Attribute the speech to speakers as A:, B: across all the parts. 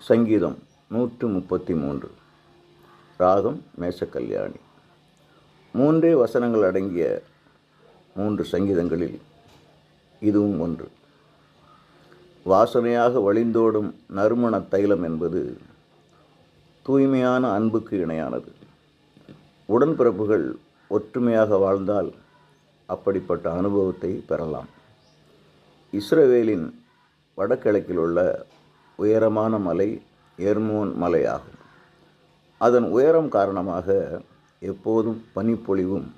A: சங்கீதம் 133. ராகம் மேஷக்கல்யாணி. 3 வசனங்கள் அடங்கிய 3 சங்கீதங்களில் இதுவும் ஒன்று. வாசனையாக வழிந்தோடும் நறுமண தைலம் என்பது தூய்மையான அன்புக்கு இணையானது. உடன்பிறப்புகள் ஒற்றுமையாக வாழ்ந்தால் அப்படிப்பட்ட அனுபவத்தை பெறலாம். இஸ்ரவேலின் வடகிழக்கில் உள்ள உயரமான மலை எர்மோன் மலையாகும். அதன் உயரம் காரணமாக எப்போதும் பனிப்பொழிவும்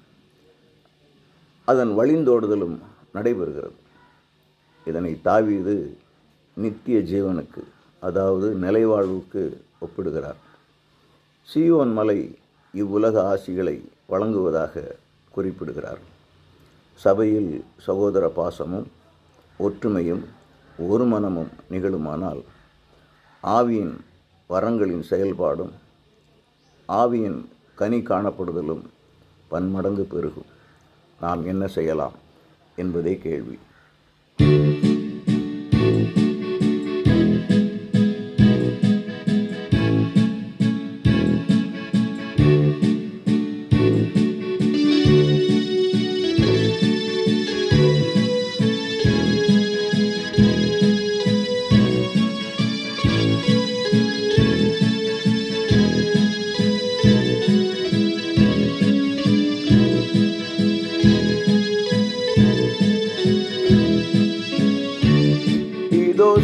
A: அதன் வழிந்தோடுதலும் நடைபெறுகிறது. இதனை தாவீது நித்திய ஜீவனுக்கு, அதாவது நிலைவாழ்வுக்கு ஒப்பிடுகிறார். சீயோன் மலை இவ்வுலக ஆசிகளை வழங்குவதாக குறிப்பிடுகிறார். சபையில் சகோதர பாசமும் ஒற்றுமையும் ஒரு மனமும் நிகழுமானால் ஆவியின் வரங்களின் செயல்பாடும் ஆவியின் கனி காணப்படுதலும் பன்மடங்கு பெருகும். நாம் என்ன செய்யலாம் என்பதே கேள்வி.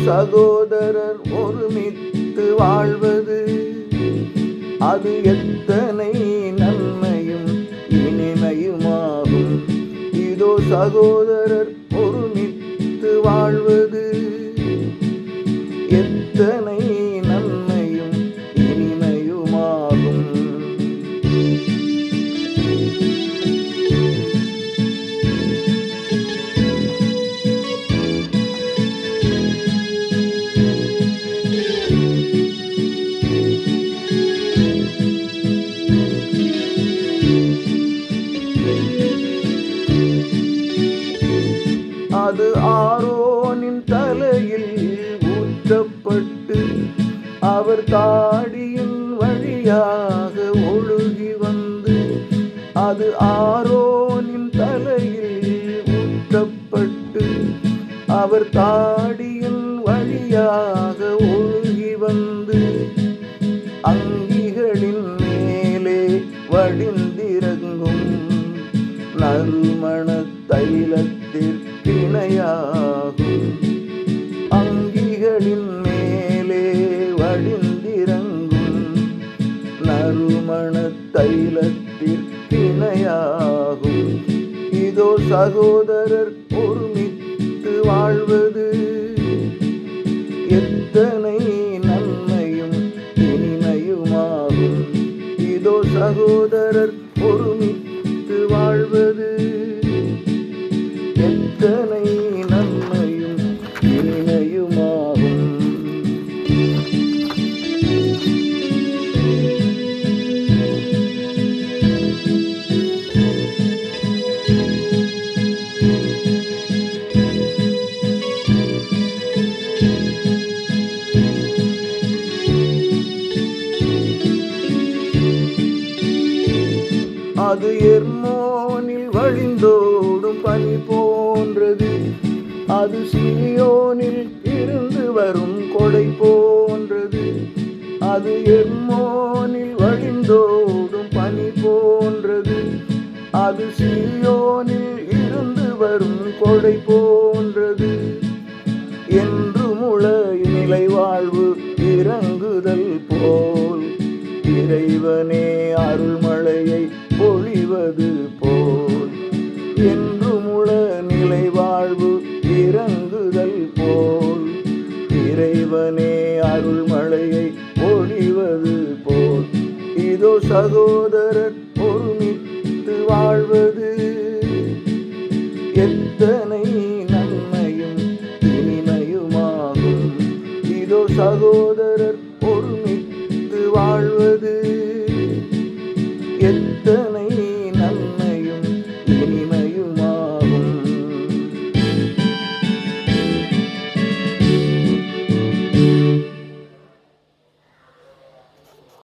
A: சகோதரர் ஒருமித்து வாழ்வது அது எத்தனை நன்மையும் இனிமையுமாகும். இதோ சகோதரர் ஒருமித்து வாழ்வது எத்தனை நன்மையும் இனிமையுமாகும். அது ஆரோனின் தலையில் ஊற்றப்பட்டு அவர் தாடியின் வழியாக ஒழுகி வந்து, அது ஆரோனின் தலையில் ஊற்றப்பட்டு அவர் தாடியின் வழியாக ஒழுகி வந்து அங்கிகளின் மேலே வடிந்திறங்கும் நறுமண தைலத்திற்கு இணையாகும். அங்கிகளின் மேலே வடிந்திறங்கும் நறுமண தைலத்திற்கு இணையாகும். இதோ சகோதரர் ஒருமித்து வாழ்வது எத்தனை நன்மையும் இனிமையுமாகும். இதோ சகோதரர் ஒருமித்து வாழ்வது எத்தனை நன்மையும் இனிமையுமாகும். அது எர்மோனில் வழிந்தோடும் பனி போன்றது. அது சீயோனில் இருந்து வரும் கொடை போன்றது. அது எர்மோனில் வழிந்தோடும் பனி போன்றது. அது சீயோனில் இருந்து வரும் கொடை போன்றது. என்றுமுள்ள நிலை வாழ்வு இறங்குதல் போல் இறைவனே அருள்மழையை பொழிவது போல், என்றுமுள்ள நிலை வாழ்வு இறங்குதல் போல் இறைவனே அருள்மழையை பொழிவது போல். இதோ சகோதரர் ஒருமித்து வாழ்வது எத்தனை நன்மையும் இனிமையுமாகும். இதோ சகோதரர்